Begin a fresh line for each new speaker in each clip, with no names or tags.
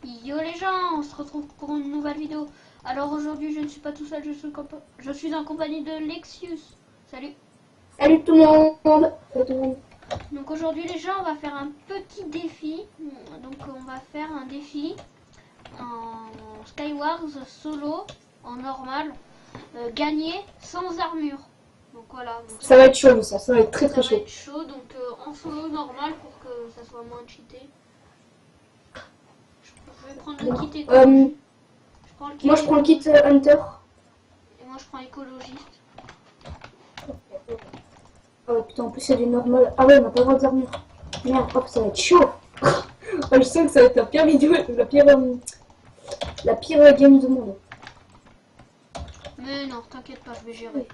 Yo les gens, on se retrouve pour une nouvelle vidéo. Alors aujourd'hui je ne suis pas tout seul, je suis en compagnie de Lexius. Salut.
Salut tout le monde. Salut tout le monde.
Donc aujourd'hui les gens, on va faire un petit défi. Donc on va faire un défi en Skywars solo, en normal, gagner sans armure. Donc voilà. Donc
ça va être chaud ça va être très
ça
chaud.
va être chaud, donc en solo normal pour que ça soit moins cheaté. Je vais prendre le kit écologie.
Moi je prends le kit Hunter.
Et moi je prends écologiste.
Ah ouais, putain, en plus il y a du normal. Ah ouais, on n'a pas le droit d'armure. Merde, hop, ça va être chaud. Je sens que ça va être la pire vidéo, la pire game du monde.
Mais non, t'inquiète pas, je vais gérer.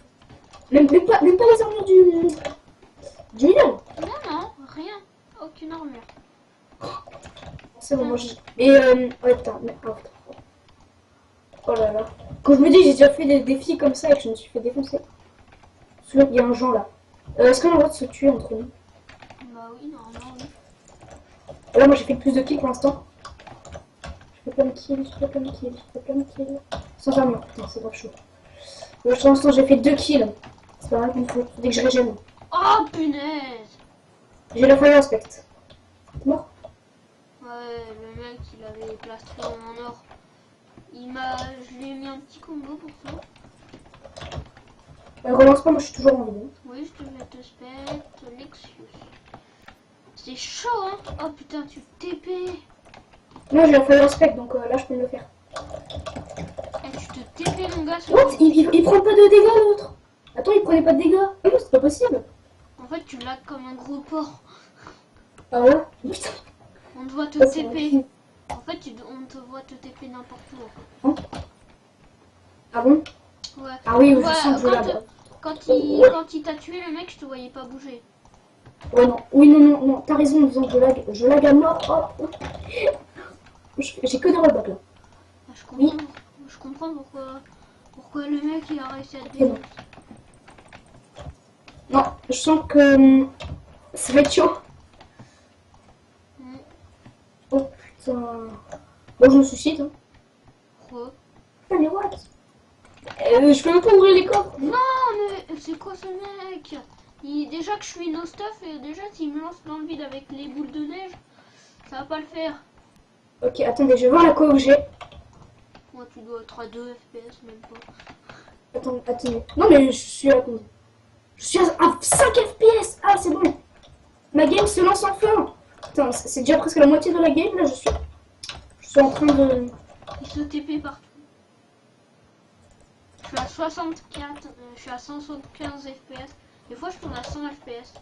Même pas les armures du milieu.
Non, rien. Aucune armure.
C'est bon, moi j'ai... Et ouais, putain, mais... oh, putain. Oh là là. Quand je me dis j'ai déjà fait des défis comme ça et que je me suis fait défoncer. Celui-là, il y a un Jean là. Est-ce qu'on a le droit de se tuer entre nous?
Bah oui, normalement, oui.
Là, moi j'ai fait le plus de kills pour l'instant. Je fais plein de kills, Sans armure, putain, c'est grave chaud. Pour l'instant, j'ai fait 2 kills. C'est pas mal qu'il me faut, dès que je régène.
Oh punaise!
J'ai la fire aspect. Mort.
Ouais, le mec, il avait plastré en or. Je lui ai mis un petit combo pour ça.
Relance pas, moi je suis toujours en vidéo.
Oui, je te respecte, Lexius. C'est chaud, hein? Oh putain, tu TP.
Non, j'ai la fire aspect, donc là je peux me le faire.
Eh, tu te TP, mon gars.
What? Il prend pas de dégâts l'autre. Attends, il prenait pas de dégâts. Ah non, c'est pas possible.
En fait, tu lags comme un gros porc.
Ah ouais? Putain.
On te voit te
Ça,
TP. En fait, on te voit te TP n'importe où.
Hein? Ah bon?
Ouais.
Ah oui,
Ouais,
je sens que je l'ai.
quand il t'a tué, le mec, je te voyais pas bouger.
Ouais, non. Oui, non, t'as raison en disant que je lag à mort. Oh. J'ai que des rollbacks là.
Ah, je comprends pourquoi le mec il a réussi à te
C'est bon.
défoncer.
Non, je sens que ça va être chaud. Oh putain. Bon, je me suicide. Hein.
Quoi?
Putain, mais what? Je peux même pas ouvrir les coffres.
Non, mais c'est quoi ce mec? Déjà que je suis no stuff, et déjà s'il me lance dans le vide avec les boules de neige, ça va pas le faire.
Ok, attendez, je vais voir la co que j'ai.
Moi, tu dois être à 2 FPS, même pas.
Attendez. Non, mais je suis à combien? Je suis à 5 FPS. Ah, c'est bon. Ma game se lance enfin. Putain, c'est déjà presque la moitié de la game. Là, je suis en train de...
Il se TP partout. Je suis à 64, je suis à 175 FPS. Des fois, je tourne à 100 FPS.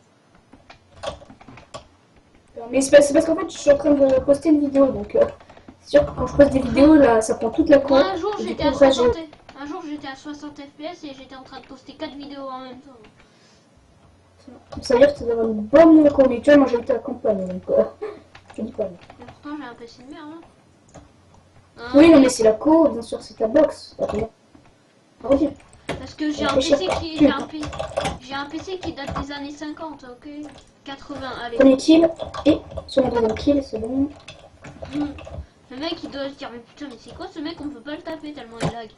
Mais c'est parce qu'en fait, je suis en train de poster une vidéo. Donc, c'est sûr que quand je poste des vidéos, là, ça prend toute la co.
Moi, un jour, j'étais à 60 FPS et j'étais en train de poster 4 vidéos en même temps.
Ça veut dire que ça doit avoir une bonne conduite. Moi, j'habite à la campagne. Donc, je dis pas.
Mais pourtant, j'ai un PC de merde. Hein.
Oui, non, mais c'est la co, bien sûr, c'est ta box. Ok.
Parce que j'ai un PC qui date des années 50, ok? 80, allez.
Premier kill, et sur mon deuxième kill, c'est bon.
Le mec, il doit se dire, mais putain, mais c'est quoi ce mec? On peut pas le taper tellement il lag.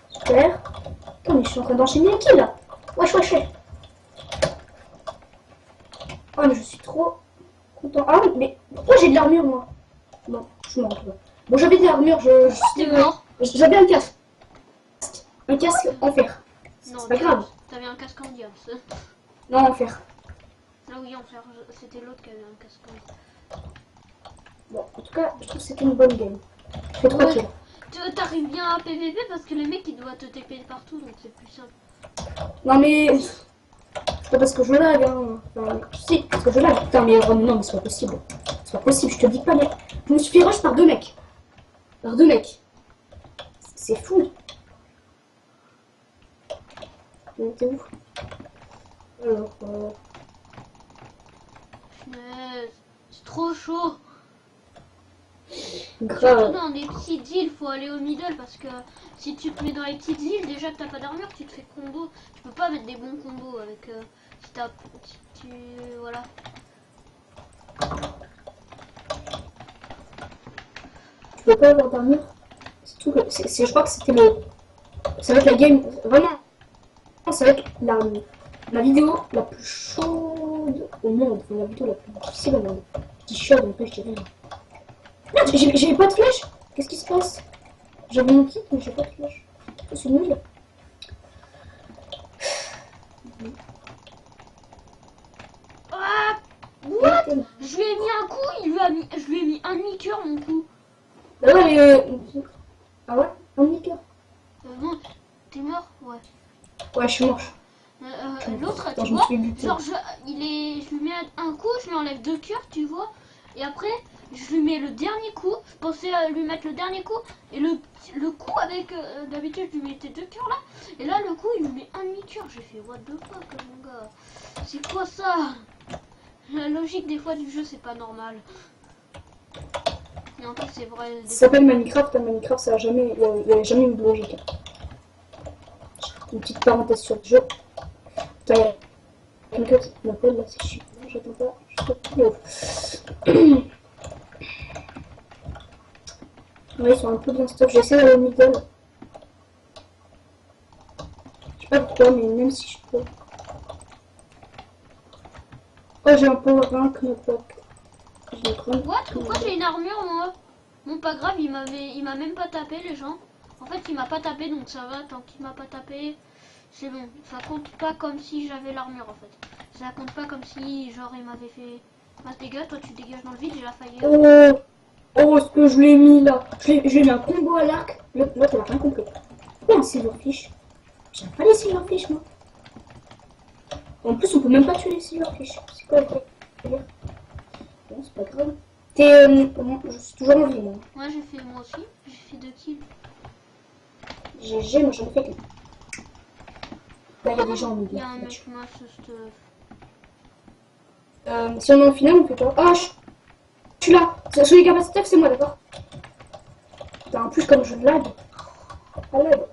Super. Putain, mais je suis en train d'enchaîner les kills, là. Wesh. Oh, mais je suis trop content. Ah oui, mais pourquoi j'ai de l'armure, moi? Bon, je suis mort. Bon, j'avais de l'armure,
T'es mort?
j'avais un casque. Un casque en fer.
Non,
C'est pas grave.
T'avais un casque en diable.
Non, en fer.
Ah oui, en fer. C'était l'autre qui avait un casque en diable.
Bon, en tout cas, je trouve que c'était une bonne game. Je fais 3 kills.
T'arrives bien à PVP parce que le mec il doit te TP partout, donc c'est plus simple.
Non, mais... C'est pas parce que je lag, hein. Enfin, si, parce que je lag. Putain, mais non, mais c'est pas possible. C'est pas possible, je te dis pas, mais... Je me suis fait rush par 2 mecs. C'est fou. T'es où? Alors,
c'est trop chaud. Surtout
grave.
dans des petites îles, faut aller au middle parce que si tu te mets dans les petites îles, déjà que t'as pas d'armure, tu te fais combo. Tu peux pas mettre des bons combos avec... voilà.
tu peux pas avoir d'armure. C'est tout. Je crois que c'était le. Ça va être la game. Vraiment, ça va être la vidéo la plus chaude au monde. Enfin, la vidéo la plus difficile au monde. Qui chaude un peu, je dirais. Merde, j'ai pas de flèche. Qu'est-ce qui se passe? J'avais mon kit, mais j'ai pas de flèche. C'est nul.
Ah, what? Je lui ai mis un coup, je lui ai mis un demi-cœur mon coup.
Bah ouais, mais... Ah ouais? Un demi-cœur.
Bon, t'es mort? Ouais.
Ouais, je suis mort.
L'autre,
Attends,
tu vois,
buté.
genre je lui mets un coup, je lui enlève 2 cœurs, tu vois. Et après, je lui mets le dernier coup. Je pensais à lui mettre le dernier coup. Et le coup avec, d'habitude, je lui mettais 2 cœurs là. Et là, le coup, il me met un demi-cœur. J'ai fait, what the fuck, mon gars. C'est quoi ça? La logique des fois du jeu, c'est pas normal. Et en fait, c'est vrai.
Ça s'appelle Minecraft. Minecraft, ça a jamais... Il y a jamais eu de logique. Une petite parenthèse sur le jeu. Putain, il y a quelqu'un qui m'appelle là, c'est chiant. J'attends pas. Ouais, ils sont un peu bien stuff. J'essaie d'aller au middle. Je sais pas pourquoi, mais même si je peux. Oh, j'ai un power rank knockback.
What? Pourquoi j'ai une armure, moi? Bon, pas grave, il m'a même pas tapé, les gens. En fait, il m'a pas tapé, donc ça va. Tant qu'il m'a pas tapé, c'est bon. Ça compte pas comme si j'avais l'armure, en fait. Ça compte pas comme si, genre, il m'avait fait... Ah, dégage, toi, tu dégages dans le vide, j'ai la failli.
Oh, ce que je l'ai mis là. Je lui ai mis un combo à l'arc. L'autre, il a rien compris. Oh, un silverfish. J'aime pas les silverfish, moi. En plus, on peut même pas tuer les silverfish. C'est quoi le délire? Bon, c'est pas grave. Je suis toujours en vie, moi.
Ouais, j'ai fait moi aussi. J'ai fait 2 kills.
GG, moi j'en ai fait que. Là, il y a des gens en milieu.
Il y a un mec moche, stuff.
Si on est en finale, on fait quoi? Ah, je suis là. Sur les capaciteurs, c'est moi, d'accord? En plus, comme je lag. À l'aide.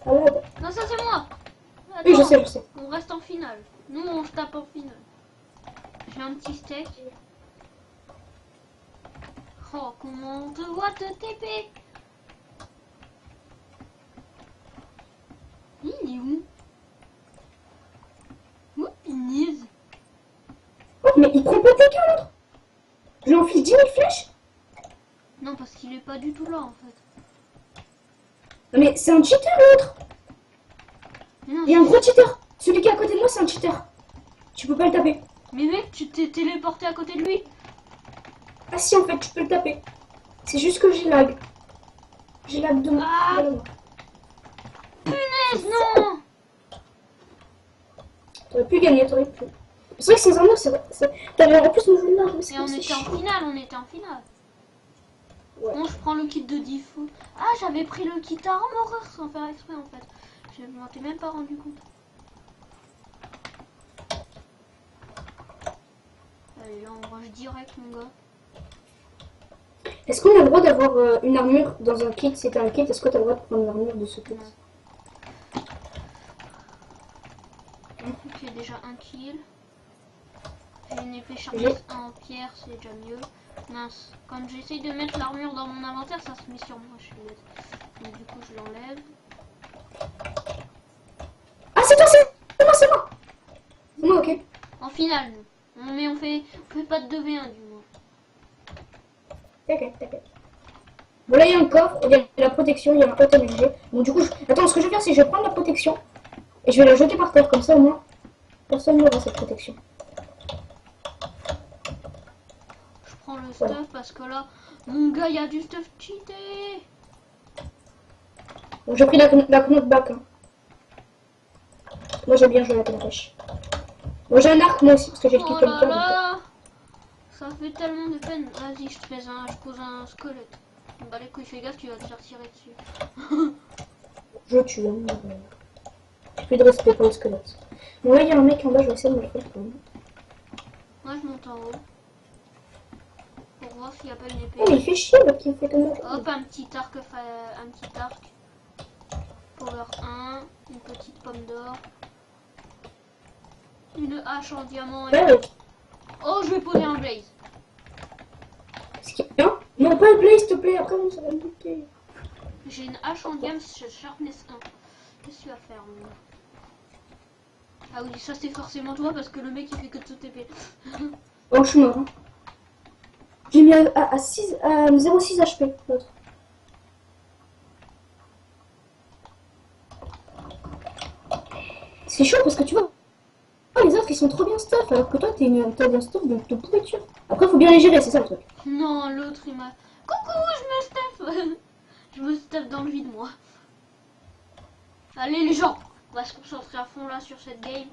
À l'aide.
Non, ça c'est moi. Attends,
Oui, je sais.
On reste en finale. Nous, on se tape en finale. J'ai un petit steak. Oh, comment on te voit te TP? Il est où? Où Piniz?
Oh, mais il prend pas quelqu'un l'autre. Je lui enfile 10 000 flèches.
Non, parce qu'il est pas du tout là en fait.
Non, mais c'est un cheater l'autre. Il y a un gros cheater. Celui qui est à côté de moi, c'est un cheater. Tu peux pas le taper.
Mais mec, tu t'es téléporté à côté de lui.
Ah si, en fait, tu peux le taper. C'est juste que j'ai lag. J'ai lag de moi.
Ah, punaise, non.
T'aurais pu gagner, t'aurais pu. C'est vrai que sans armure, c'est vrai. T'avais en plus mon jeu de large.
Et on était en finale,
Ouais.
Bon, je prends le kit de default. Ah, j'avais pris le kit armor sans faire exprès en fait. Je m'en étais même pas rendu compte. Allez, là on rush direct, mon gars.
Est-ce qu'on a le droit d'avoir une armure dans un kit? Si t'as un kit, est-ce que t'as le droit de prendre une armure de ce kit?
J'ai déjà un kill. J'ai une épée charmeuse en pierre, c'est déjà mieux. Mince, quand j'essaye de mettre l'armure dans mon inventaire, ça se met sur moi, je suis bête. Donc du coup, je l'enlève.
Ah, c'est toi, c'est moi, c'est moi! C'est moi, ok.
En finale, nous. Mais on fait pas de 2v1 du moins.
T'inquiète. Bon, là, il y a un coffre, il y a la protection, il y a un auto MLG. Bon, du coup, attends, ce que je vais faire, c'est que je vais prendre la protection et je vais la jeter par terre, comme ça, au moins, personne n'aura cette protection.
Je prends le stuff parce que là, mon gars, il y a du stuff cheaté.
Bon, j'ai pris la knockback. Hein. Moi, j'ai bien joué à la pêche. Bon, j'ai un arc, moi aussi, parce que j'ai le kit comme
toi. Ça fait tellement de peine. Vas-y, je pose un squelette. Bah les couilles, fais gaffe, tu vas te faire tirer dessus.
Je tue, hein. J'ai plus de respect pour le squelette. Bon, là, il y a un mec en bas, je vais essayer de me le faire quand même.
Moi, je monte en haut. Pour voir s'il n'y a pas une épée.
Oh, mais il fait chier, là, qui me fait comme ça.
Hop, un petit arc. Power 1. Une petite pomme d'or. Une hache en diamant.
Ouais.
Oh, je vais poser un blaze.
Est-ce qu'il y a un? Non, pas le play, s'il te plaît. Après, ça va me piquer.
J'ai une hache en gamme Sharpness 1. Qu'est-ce que tu vas faire moi? Ah oui, ça c'est forcément toi parce que le mec il fait que de TP.
Oh, je suis mort. Hein. J'ai mis à 0,6 HP. L'autre. C'est chaud parce que tu vois, les autres ils sont trop bien stuff alors que toi t'es bien stuff donc te pourriture. Après, faut bien les gérer, c'est ça le truc.
Non, l'autre il m'a. Coucou, je me stuff. Je me stuff dans le vide moi. Allez les gens, on va se concentrer à fond là sur cette game.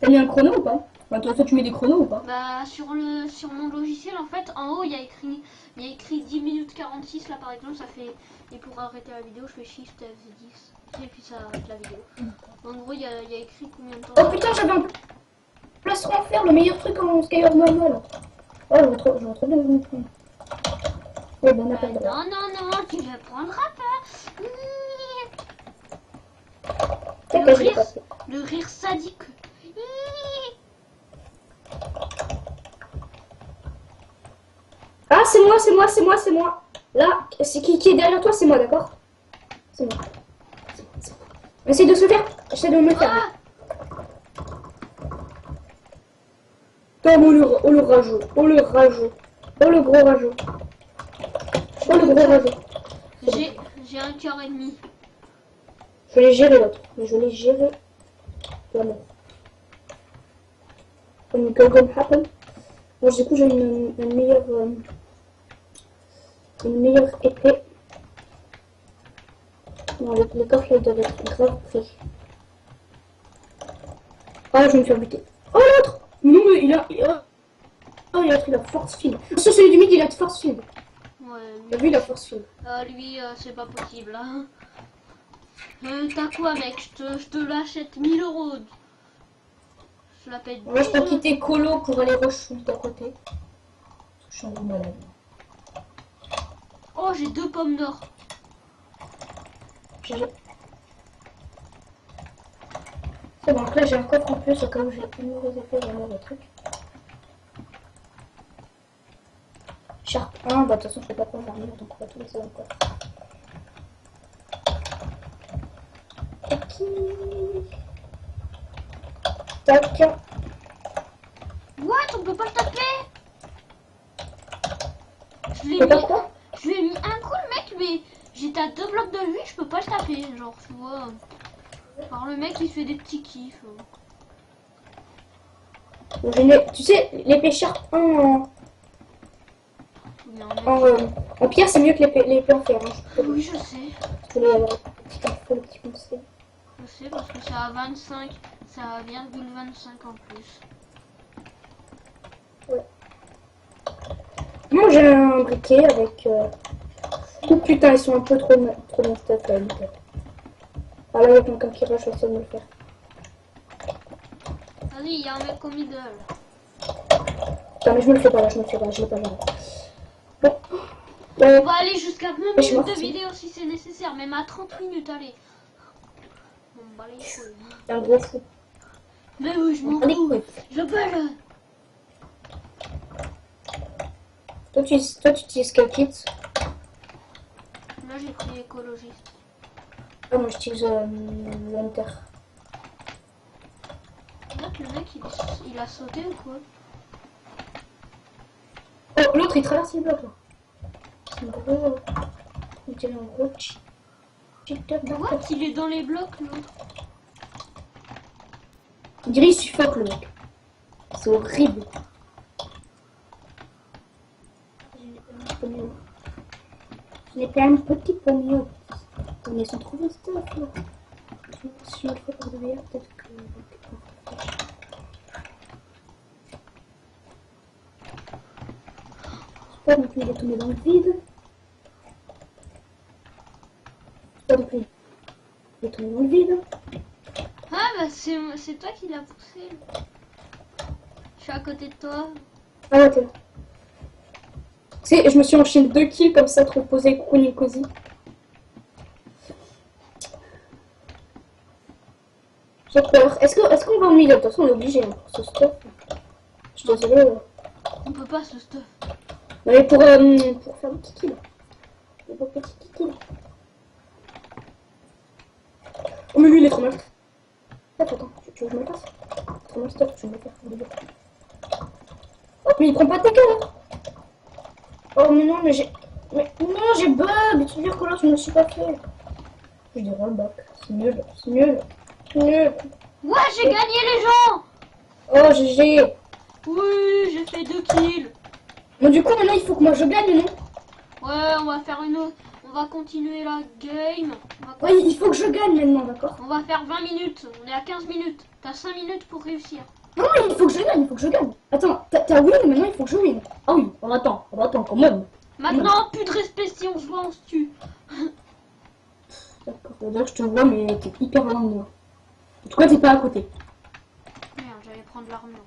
T'as mis un chrono ou pas? Enfin, toi tu mets des chronos ou pas?
Bah sur mon logiciel en fait en haut il y a écrit 10 minutes 46 là par exemple ça fait, et pour arrêter la vidéo je fais Shift F10 et puis ça arrête la vidéo. En gros il y a écrit combien de temps.
Oh putain, j'avais un plastron à faire, le meilleur truc en Skyward normal. Oh, je veux trop bien vous prendre. Ouais, bon, on n'a pas le droit.
Non, tu le prendras pas.
T'inquiète, je l'ai pas fait.
Le rire sadique.
Ah, c'est moi. Là, c'est qui est derrière toi, c'est moi, d'accord? C'est moi. Essaye de se faire. Essaye de me le faire. Oh le rageux. Oh le rageux. Oh le gros rageux. Oh le gros rageux.
J'ai un cœur et demi.
Je l'ai géré l'autre. Mais je l'ai géré. Vraiment. When Gogol happen. Bon, du coup, j'ai une meilleure épée. Non, le coffre là, il doit être grave pris. Ah, je vais me faire buter. Oh, l'autre! Non, mais il a pris la force field. Sur celui du mid, il a de force field.
Ouais,
T'as vu la force field?
lui, c'est pas possible. Hein. T'as quoi, mec? Je te l'achète 1000 €. Je la paye.
Moi, je peux quitter Colo pour aller rush d'à côté. Je suis un peu malade.
Oh, j'ai 2 pommes d'or.
C'est bon, donc là j'ai un coffre en plus, au cas où j'ai une mauvaise effet, vraiment le truc. Sharp 1, bah de toute façon je peux pas prendre l'armure, donc on va tout laisser dans le coffre. Tac.
What? On peut pas le taper? Je lui ai mis un coup le mec, mais j'étais à 2 blocs de lui, je peux pas le taper. Genre, tu vois. Alors le mec il fait des petits kiffs.
Tu sais, l'épée Sharp 1 en pierre c'est mieux que l'épée en fer. Hein,
oui, je sais.
Je voulais avoir un petit conseil.
Je sais parce que ça a 25, ça a 1,25 en plus.
Ouais. Moi j'ai un briquet avec... Oh putain, ils sont un peu trop bien stuff là. Ah là, il y a quelqu'un qui rush, essayer de me le faire.
Vas-y, il y a un mec au middle.
Putain, mais je me le fais pas là, je l'ai pas là. Bon.
On va aller jusqu'à 20
je suis
minutes de
morte,
vidéo si c'est nécessaire, même à 30 minutes, allez. On va les couilles.
T'es un gros fou.
Mais oui, je m'en
Allez,
fous.
ouais.
Je peux le...
Toi, tu utilises quel kit?
Là, j'ai pris écologiste.
Ah, moi, j'utilise l'Hunter.
Là, le mec, il a sauté ou quoi?
Oh, l'autre, il traverse les blocs, là. C'est un gros... On dirait un gros cheater.
What? Il est dans les blocs, l'autre.
On dirait qu'il suffoque, le mec. C'est horrible. Je l'ai fait un petit peu mieux. On est sans trouver stuff, là. Si je le fais par derrière, peut-être que... Super, donc il est tombé dans le vide. Super, donc il est tombé dans le vide.
Ah, bah c'est toi qui l'as poussé. Je suis à côté de toi.
Ah ouais, t'es là. Tu sais, je me suis enchaîné 2 kills comme ça, trop posé, cosy. J'ai peur. Est-ce qu'on va au milieu? De toute façon, on est obligé hein, pour ce stuff. Je suis désolée.
On peut pas ce stuff.
Non, mais pour faire le kiki, là. Le beau petit kiki, là. Oh, mais lui, il est trop mal. Attends, tu veux que je me le fasse? Trop mal, stop, tu veux me le faire. Oh, mais il prend pas ta gueule, hein. Oh, mais non, mais j'ai... Mais non, j'ai bug. Tu veux dire que là, je me le suis pas fait. Je dirais un bac. C'est nul, c'est nul. C'est nul.
Ouais, j'ai gagné les gens.
Oh, GG.
Oui, j'ai fait 2 kills.
Bon, du coup, maintenant, il faut que moi je gagne, non?
Ouais, on va faire une autre. On va continuer la game.
Ouais, il faut que je gagne maintenant, d'accord?
On va faire 20 minutes. On est à 15 minutes. T'as 5 minutes pour réussir.
Non, il faut que je gagne, il faut que je gagne. Attends, t'as win, maintenant il faut que je win. Ah oui, on attend quand même.
Maintenant, plus de respect, si on se voit, on se tue.
D'accord, là je te vois, mais t'es hyper loin de moi. En tout cas, t'es pas à côté.
Merde, j'allais prendre l'armure.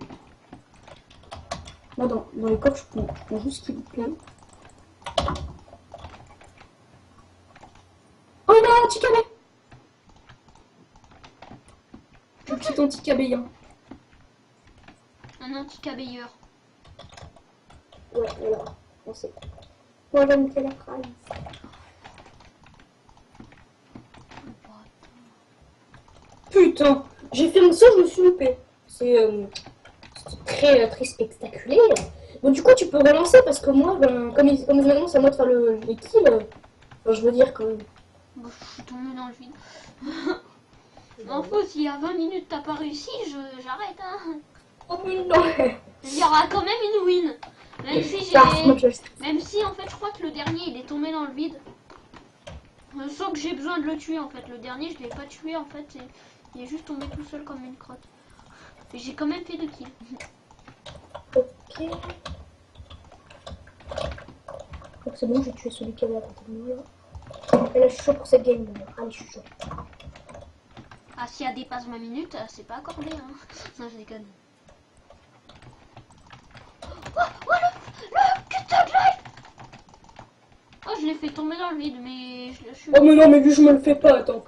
Moi, dans les coffres, je prends juste ce qui me plaît. Oh, il a un anti-cabé. Le petit anti-cabéien.
Un anti-cabeyeur.
Ouais, voilà, on sait. Moi, j'aime la phrase. Putain, j'ai fait un saut, je me suis loupé. C'est très spectaculaire. Bon, du coup, tu peux relancer parce que moi, ben, comme maintenant c'est à moi de faire les kills, enfin, je veux dire que.
Bon, je suis tombée dans le vide. En faux, si à 20 minutes t'as pas réussi, j'arrête. Hein.
Oh, mais non!
Il y aura quand même une win. Même si Même si en fait je crois que le dernier il est tombé dans le vide. Sans que j'ai besoin de le tuer en fait. Le dernier je l'ai pas tué en fait. Il est juste tombé tout seul comme une crotte. Et j'ai quand même fait 2 kills.
Ok. Donc c'est bon, j'ai tué celui qui avait à côté de moi là. Et là je suis chaud pour cette game là. Allez, je suis chaud.
Ah, si elle dépasse 20 minutes, c'est pas accordé. Hein. Non, je déconne. Oh, le putain de life. Oh, je l'ai fait tomber dans le vide, mais je suis...
Oh, mais non, mais lui je me le fais pas, attends.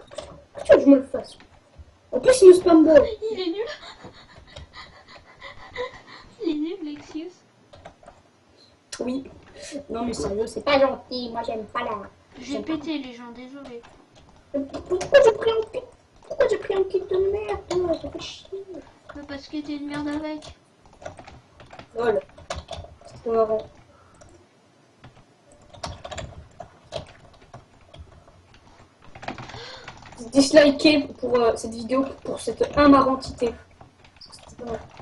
Tu veux que je me le fasse? En plus, il me spam ball.
Il est nul. Il est nul, Lexius.
Oui. Non, mais sérieux, c'est pas gentil. Moi, j'aime pas la.
J'ai pété les gens, désolé.
Pourquoi j'ai pris un kit de merde? Oh, ça fait chier.
Parce que t'es une merde avec.
Lol. C'est trop marrant. Disliker pour cette vidéo pour cette amarantité.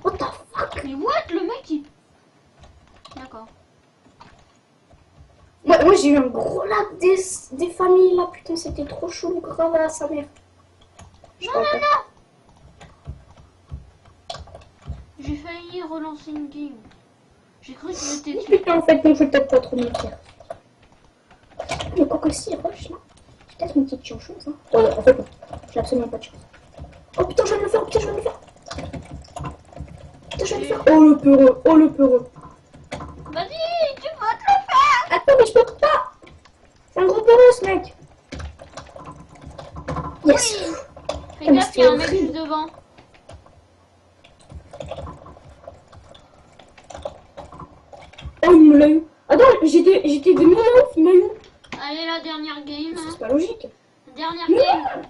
What the fuck?
Mais what? Le mec il... D'accord.
Moi j'ai eu un gros lag des familles là, putain c'était trop chaud, grave à sa mère.
Non, non, non. J'ai failli relancer une game. J'ai cru que j'étais tué.
Putain en fait non, je vais peut-être pas trop me faire. Mais quoi que si, rush là. J'ai peut-être une petite chance hein. Ouais, en fait non, j'ai absolument pas de chance. Oh putain je viens de le faire, putain je viens de le faire. Putain je viens de le faire. Oh le peureux, oh le peureux.
Vas-y, tu vas te le faire.
Attends mais je peux pas. C'est un gros peureux ce mec. Yes.
Oui. Fais gaffe, il y a un mec juste devant.
Oh il me l'a eu. Attends, j'étais de ouf, il m'a eu.
Allez, la dernière game. Hein.
C'est pas logique.
Dernière game.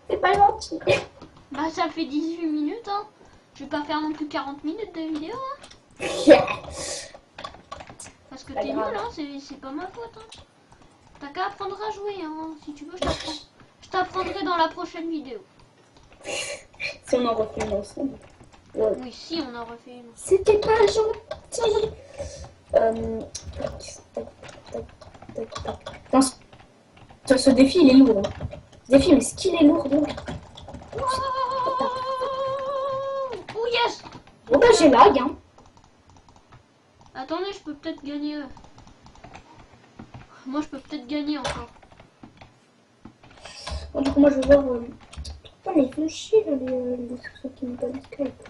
C'est pas gentil.
Bah ça fait 18 minutes. Hein. Je vais pas faire non plus 40 minutes de vidéo. Hein.
Yeah.
Parce que t'es nul, hein, c'est pas ma faute. Hein. T'as qu'à apprendre à jouer. Hein. Si tu veux, je t'apprendrai dans la prochaine vidéo.
Si on en refait une ensemble. Ouais.
Oui, si on en refait une.
C'était pas gentil. Putain, ce défi il est lourd. Hein. Ce défi, mais ce qu'il est lourd donc.
Oh yes.
Bon bah j'ai lag hein.
Attendez, je peux peut-être gagner. Moi je peux peut-être gagner encore.
Bon, du coup moi je vais voir. Putain mais ils font chier là, les trucs qui me donnent Skype.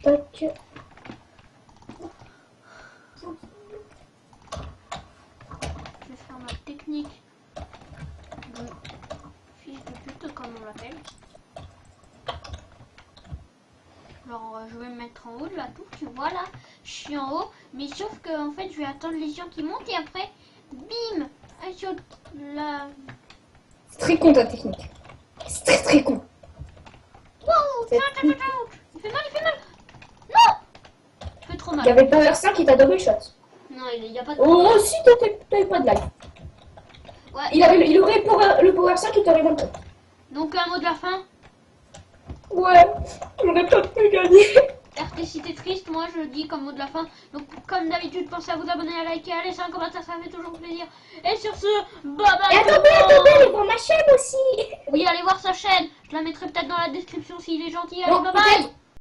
Tac.
Je vais faire ma technique de fiche de pute comme on l'appelle. Alors je vais me mettre en haut de la touche, voilà, je suis en haut, mais sauf que en fait je vais attendre les gens qui montent et après, bim, un shot, là.
C'est très con ta technique. C'est très très con.
Wow,
C'est
il fait mal, il fait mal. Non, il fait trop
Il y
mal.
avait Power 5 qui t'a double shot.
Non, il n'y a pas de
Oh, si t'avais pas de life.
Ouais.
Il aurait le Power 5 qui t'aurait one shot.
Donc un mot de la fin.
Ouais, j'aurais pas pu gagner.
RT si t'es triste, moi je dis comme mot de la fin. Donc comme d'habitude, pensez à vous abonner, à liker, à laisser un commentaire, ça fait toujours plaisir. Et sur ce, bye bye.
Et attendez, allez voir ma chaîne aussi.
Oui, allez voir sa chaîne. Je la mettrai peut-être dans la description s'il est gentil. Allez,
Non,
bye bye.
peut-être